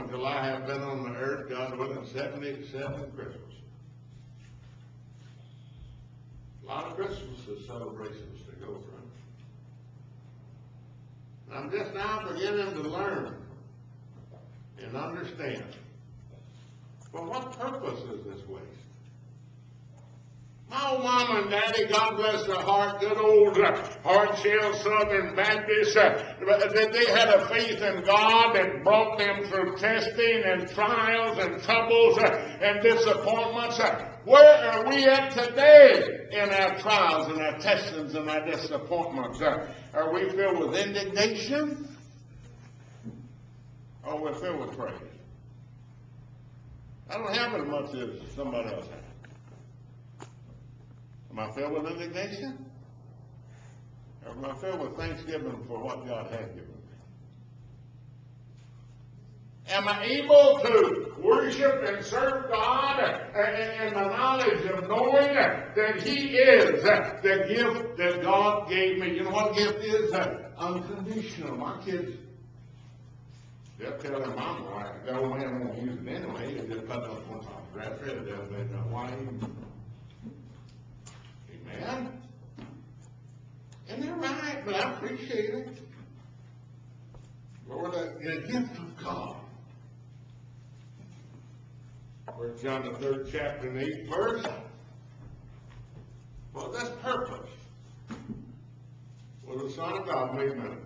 until I have been on the earth, God willing, 77 Christmas. A lot of Christmas celebrations to go through. I'm just now beginning to learn and understand. For what purpose is this waste? My old mama and daddy, God bless their heart, good old hard-shell Southern Baptists, they had a faith in God that brought them through testing and trials and troubles and disappointments. Where are we at today in our trials and our testings and our disappointments? Are we filled with indignation? Or we're filled with praise? I don't have as much as somebody else has. Am I filled with indignation? Or am I filled with thanksgiving for what God has given me? Am I able to worship and serve God in the knowledge of knowing that He is the gift that God gave me? You know what gift is? Unconditional. My kids, they'll tell their mama, the old man won't use it anyway. He'll just cut up one top of that thread. They'll say, why even? Amen. And they're right, but I appreciate it. Lord, the gift of God. 1 John the 3rd chapter and 8th verse. For this purpose was the Son of God made manifest.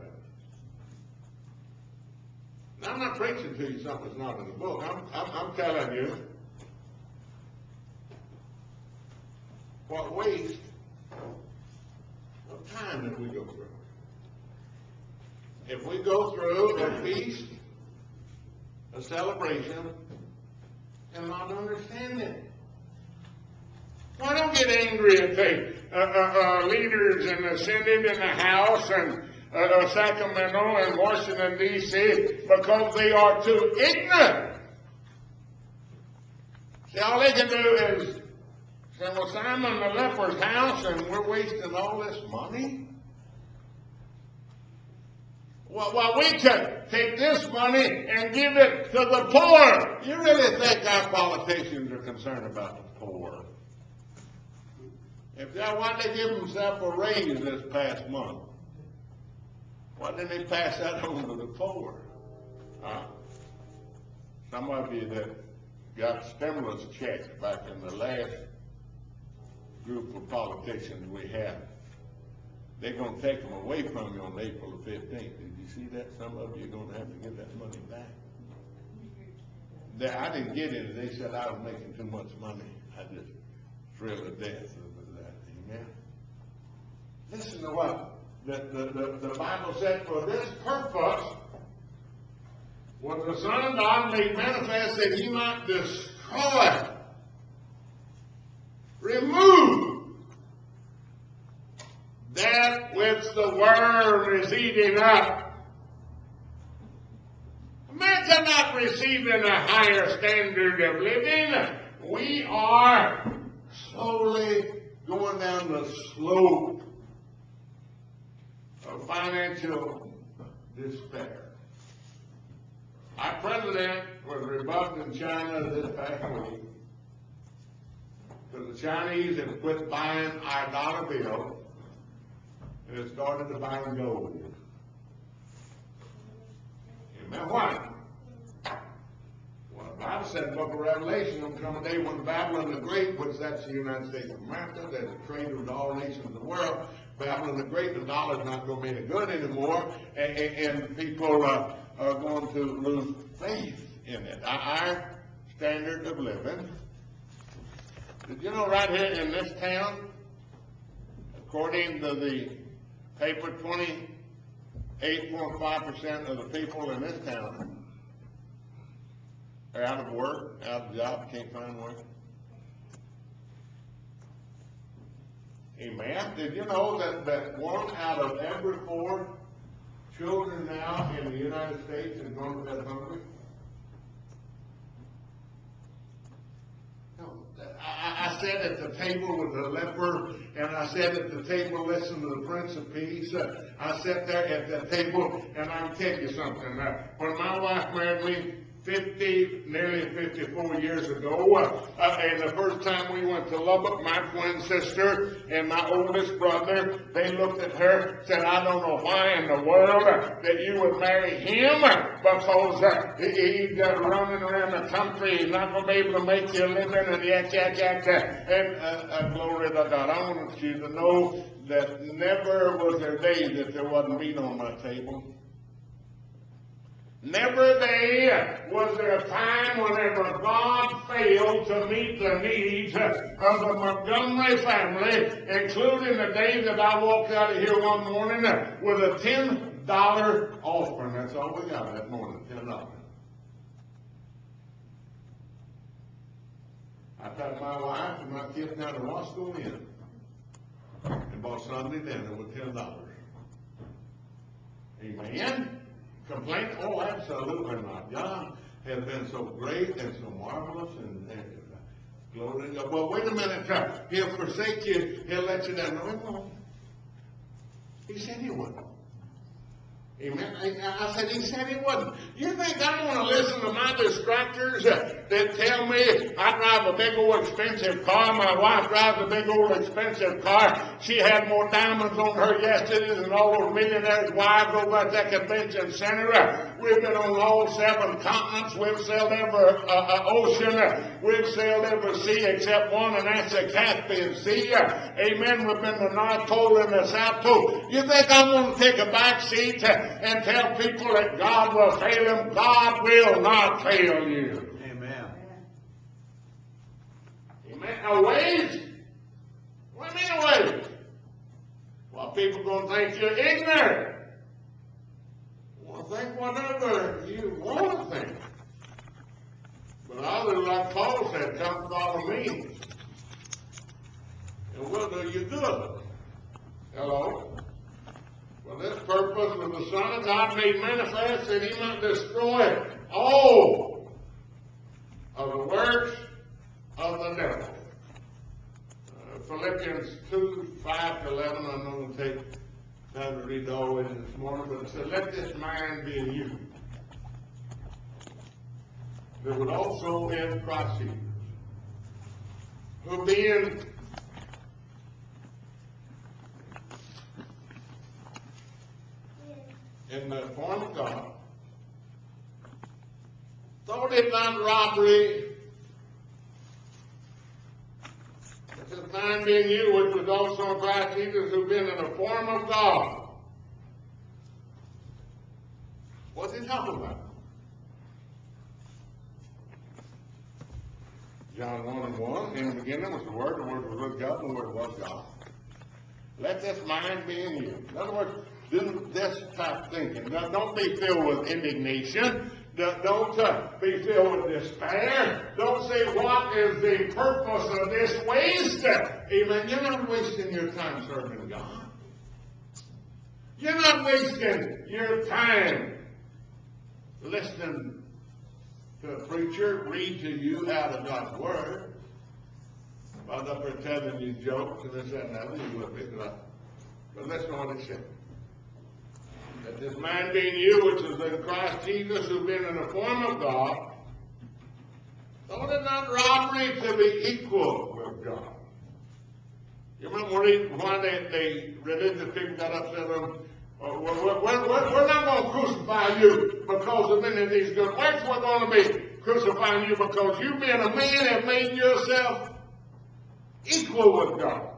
Now, I'm not preaching to you something that's not in the book. I'm telling you what waste of time that we go through. If we go through a feast, a celebration, and not understand it. Why don't get angry at the leaders in the Senate and the House and Sacramento and Washington, D.C. because they are too ignorant. See, all they can do is say, well, Simon the leper's house and we're wasting all this money? Well, we can take this money and give it to the poor. You really think our politicians are concerned about the poor? Why did they give themselves a raise this past month? Why didn't they pass that on to the poor? Huh? Some of you that got stimulus checks back in the last group of politicians we had, they're going to take them away from you on April the 15th. Did you see that? Some of you are going to have to give that money back. I didn't get it. They said I was making too much money. I just thrilled to death over that. Amen. Listen to what the Bible said. For this purpose was the Son of God made manifest that He might destroy, remove that which the worm is eating up. Imagine not receiving a higher standard of living. We are slowly going down the slope of financial despair. Our president was rebuffed in China this past week because the Chinese have quit buying our dollar bill and have started to buy gold. Amen. Why? Well, the Bible said in the book of Revelation, there will come a day when Babylon the Great, which that's the United States of America, that's a trader with all nations of the world, Babylon the Great, the dollar's not going to be any good anymore, and people are going to lose faith in it. Our standard of living. Did you know right here in this town, according to the paper, 28.5% of the people in this town are out of work, out of job, can't find work. Amen. Did you know that 1 out of every 4 children now in the United States is going to bed hungry? No. I sat at the table with the leper, and I sat at the table listening to the Prince of Peace. I sat there at that table, and I can tell you something. When my wife married me, nearly 54 years ago. And the first time we went to Lubbock, my twin sister and my oldest brother, they looked at her, said, I don't know why in the world that you would marry him, because he's running around the country, he's not going to be able to make you a living, and yak. And glory to God. I want you to know that never was there a day that there wasn't meat on my table. Never a day was there a time whenever God failed to meet the needs of the Montgomery family, including the day that I walked out of here one morning with a $10 offering. That's all we got that morning, $10. I took my wife and my kids down to Roscoe Inn and bought Sunday dinner with $10. Amen. Complaint? Oh, absolutely not. God has been so great and so marvelous and glory to God. Well, wait a minute. He'll forsake you. He'll let you down. No, he won't. He said he wouldn't. Amen. I said, he said he wouldn't. You think I want to listen to my distractors that tell me I drive a big old expensive car, my wife drives a big old expensive car, she had more diamonds on her yesterday than all those millionaires' wives over at that convention center. We've been on all 7 continents. We've sailed every ocean. We've sailed every sea except one, and that's the Caspian Sea. Amen. We've been to North Pole and the South Pole. You think I'm going to take a back seat and tell people that God will fail them? God will not fail you. Amen. Amen. A wage? What do you mean a wage? Well, people are going to think you're ignorant. Well, think whatever you want to think. But others, like Paul said, come follow me, and we'll do you good. Hello? For this purpose was the Son of God made manifest, that he might destroy all of the works of the devil. Philippians 2, 5 to 11, I'm not going to take time to read all the way this morning, but it said, let this mind be in you, that was also in Christ Jesus, who being in the form of God, thought it not robbery, that this mind be in you, which was also in Christ Jesus, who being in the form of God. What's he talking about? John 1:1, in the beginning was the Word was with God, and the Word was God. Let this mind be in you. In other words, do this type of thinking. Now, don't be filled with indignation. Don't be filled with despair. Don't say, what is the purpose of this waste? Amen. You're not wasting your time serving God. You're not wasting your time listening to a preacher read to you out of God's Word. I was up there telling you jokes and this, that, and that. You would pick it up. But listen to what he said. That this mind being you, which is in Christ Jesus, who been in the form of God, thought it not robbery to be equal with God. You remember why the religious people got upset with them? We're not going to crucify you because of any of these good works. We're going to be crucifying you because you being a man have made yourself equal with God.